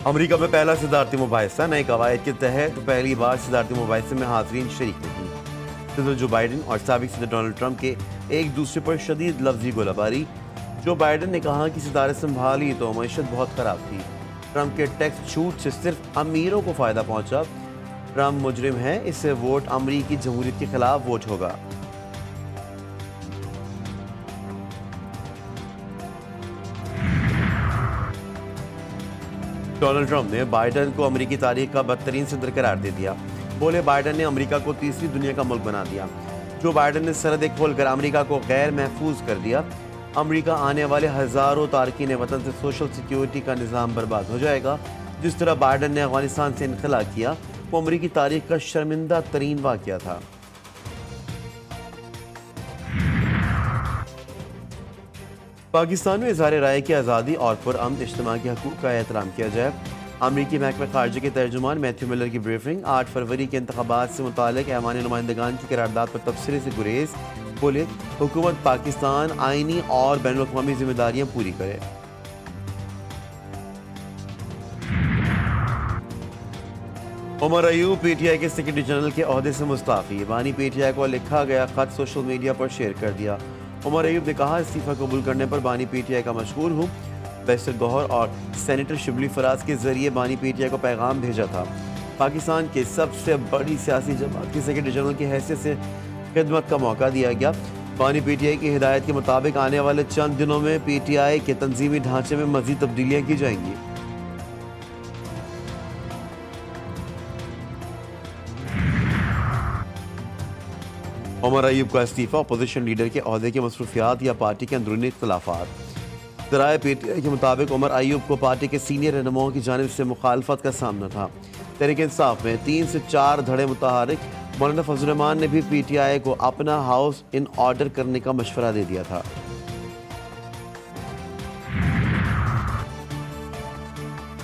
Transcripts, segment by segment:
امریکہ میں پہلا صدارتی مباحثہ نئے قواعد کے تحت پہلی بار صدارتی مباحثے میں حاضرین شریک نہیں۔ صدر جو بائیڈن اور سابق صدر ڈونلڈ ٹرمپ کے ایک دوسرے پر شدید لفظی گولہ باری۔ جو بائیڈن نے کہا کہ صدارت سنبھالی تو معیشت بہت خراب تھی۔ ٹرمپ کے ٹیکس چھوٹ سے صرف امیروں کو فائدہ پہنچا۔ ٹرمپ مجرم ہے، اس سے ووٹ امریکی جمہوریت کے خلاف ووٹ ہوگا۔ ڈونلڈ ٹرمپ نے بائیڈن کو امریکی تاریخ کا بدترین صدر قرار دے دیا۔ بولے بائیڈن نے امریکہ کو تیسری دنیا کا ملک بنا دیا۔ جو بائیڈن نے سرحدیں کھول کر امریکہ کو غیر محفوظ کر دیا۔ امریکہ آنے والے ہزاروں تارکین وطن سے سوشل سیکیورٹی کا نظام برباد ہو جائے گا۔ جس طرح بائیڈن نے افغانستان سے انخلا کیا وہ امریکی تاریخ کا شرمندہ ترین واقعہ تھا۔ پاکستان میں اظہار رائے کی آزادی اور پرامن اجتماع کے حقوق کا احترام کیا جائے۔ امریکی محکمہ خارجہ کے ترجمان میتھیو ملر کی بریفنگ۔ 8 فروری کے انتخابات سے متعلق ایوان نمائندگان کی قرارداد پر تبصرے سے گریز۔ بولے حکومت پاکستان آئینی اور بین الاقوامی ذمہ داریاں پوری کرے۔ Omar Ayub P T I کے سیکرٹری جنرل کے عہدے سے مستعفی۔ بانی پی ٹی آئی کو لکھا گیا خط سوشل میڈیا پر شیئر کر دیا۔ عمر ایوب نے کہا استعفیٰ قبول کرنے پر بانی پی ٹی آئی کا مشکور ہوں۔ بیرسٹر گوہر اور سینیٹر شبلی فراز کے ذریعے بانی پی ٹی آئی کو پیغام بھیجا تھا۔ پاکستان کے سب سے بڑی سیاسی جماعت کے سیکرٹری جنرل کی حیثیت سے خدمت کا موقع دیا گیا۔ بانی پی ٹی آئی کی ہدایت کے مطابق آنے والے چند دنوں میں پی ٹی آئی کے تنظیمی ڈھانچے میں مزید تبدیلیاں کی جائیں گی۔ عمر ایوب کا استعفیٰ اپوزیشن لیڈر کے عہدے کی مصروفیات یا پارٹی کے اندرونی اختلافات۔ ذرائع پی ٹی آئی کے مطابق عمر ایوب کو پارٹی کے سینئر رہنماؤں کی جانب سے مخالفت کا سامنا تھا۔ تحریک انصاف میں 3 سے 4 دھڑے متحرک۔ مولانا فضل الرحمان نے بھی پی ٹی آئی کو اپنا ہاؤس ان آرڈر کرنے کا مشورہ دے دیا تھا۔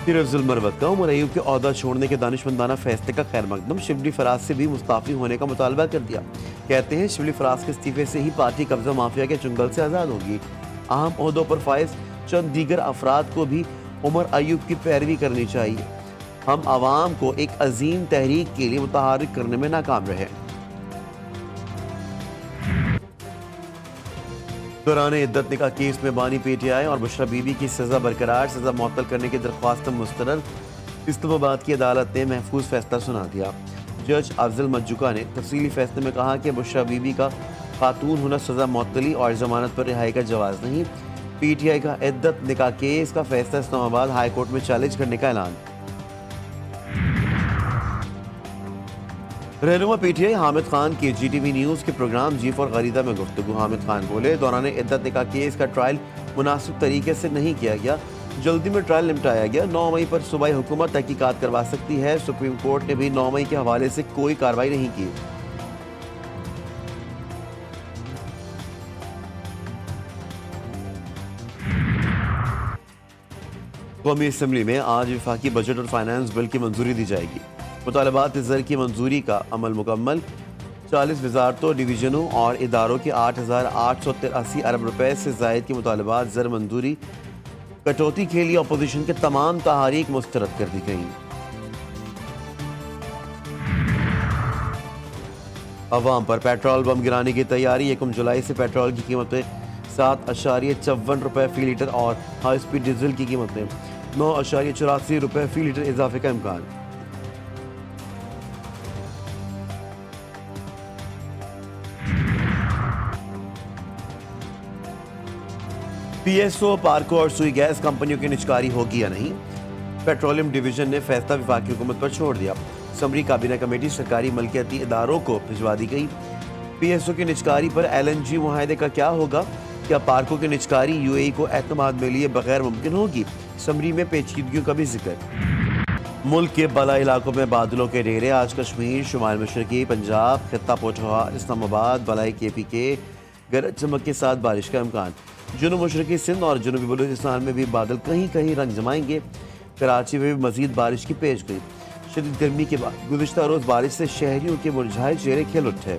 پھر افضل مروت کا عمر ایوب کے عہدہ چھوڑنے کے دانشمندانہ فیصلے کا خیر مقدم۔ شبلی فراز سے بھی مستعفی ہونے کا مطالبہ کر دیا۔ کہتے ہیں شبلی فراز کے استعفے سے ہی پارٹی قبضہ مافیا کے چنگل سے آزاد ہوگی۔ اہم عہدوں پر فائز چند دیگر افراد کو بھی عمر ایوب کی پیروی کرنی چاہیے۔ ہم عوام کو ایک عظیم تحریک کے لیے متحرک کرنے میں ناکام رہے۔ دوران عدت نکاح کیس میں بانی پی ٹی آئی اور بشرا بی بی کی سزا برقرار، سزا معطل کرنے کی درخواست مسترد۔ اسلام آباد کی عدالت نے محفوظ فیصلہ سنا دیا۔ جج افضل مجوکا نے تفصیلی فیصلے میں کہا کہ بشرا بی بی کا خاتون ہونا سزا معطلی اور ضمانت پر رہائی کا جواز نہیں۔ پی ٹی آئی کا عدت نکاح کیس کا فیصلہ اسلام آباد ہائی کورٹ میں چیلنج کرنے کا اعلان۔ رہنما P T I Hamid Khan کی جی ٹی وی نیوز کے پروگرام جی فور غریدہ میں گفتگو۔ حامد خان بولے دوران عدت نکاح کیس کا ٹرائل مناسب طریقے سے نہیں کیا گیا، جلدی میں ٹرائل نمٹایا گیا۔ 9 مئی پر صوبائی حکومت تحقیقات کروا سکتی ہے۔ سپریم کورٹ نے بھی 9 مئی کے حوالے سے کوئی کارروائی نہیں کی۔ قومی اسمبلی میں آج وفاقی بجٹ اور فائنانس بل کی منظوری دی جائے گی۔ مطالبات زر کی منظوری کا عمل مکمل۔ 40 وزارتوں، ڈویژنوں اور اداروں کے 8,883 ارب روپے سے زائد کے مطالبات زر منظوری کٹوتی کے لیے اپوزیشن کے تمام تحاریک مسترد کر دی گئیں۔ عوام پر پیٹرول بم گرانے کی تیاری۔ 1 جولائی سے پیٹرول کی قیمتیں 7.54 روپے فی لیٹر اور ہائی سپیڈ ڈیزل کی قیمتیں 9.84 روپے فی لیٹر اضافے کا امکان۔ پی ایس او، پارکو اور سوئی گیس کمپنیوں کی نجکاری ہوگی یا نہیں؟ پیٹرولیم ڈویژن نے فیصلہ وفاقی حکومت پر چھوڑ دیا۔ اسمبلی کابینہ کمیٹی سرکاری ملکیتی اداروں کو بھجوا دی گئی۔ پی ایس او کی نجکاری پر ایل این جی معاہدے کا کیا ہوگا؟ کیا پارکو کی نجکاری یو اے ای کو اعتماد میں لیے بغیر ممکن ہوگی؟ اسمبلی میں پیچیدگیوں کا بھی ذکر۔ ملک کے بالائی علاقوں میں بادلوں کے ڈیرے۔ آج کشمیر، شمال مشرقی پنجاب، خطہ پوٹھوہار، اسلام آباد، بالائی کے پی کے گرج چمک کے ساتھ بارش کا امکان۔ جنوب مشرقی سندھ اور جنوبی بلوچستان میں بھی بادل کہیں کہیں رنگ جمائیں گے۔ کراچی میں بھی مزید بارش کی پیش گئی۔ شدید گرمی کے بعد گزشتہ روز بارش سے شہریوں کے مرجھائے چہرے کھل اٹھے۔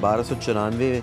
1294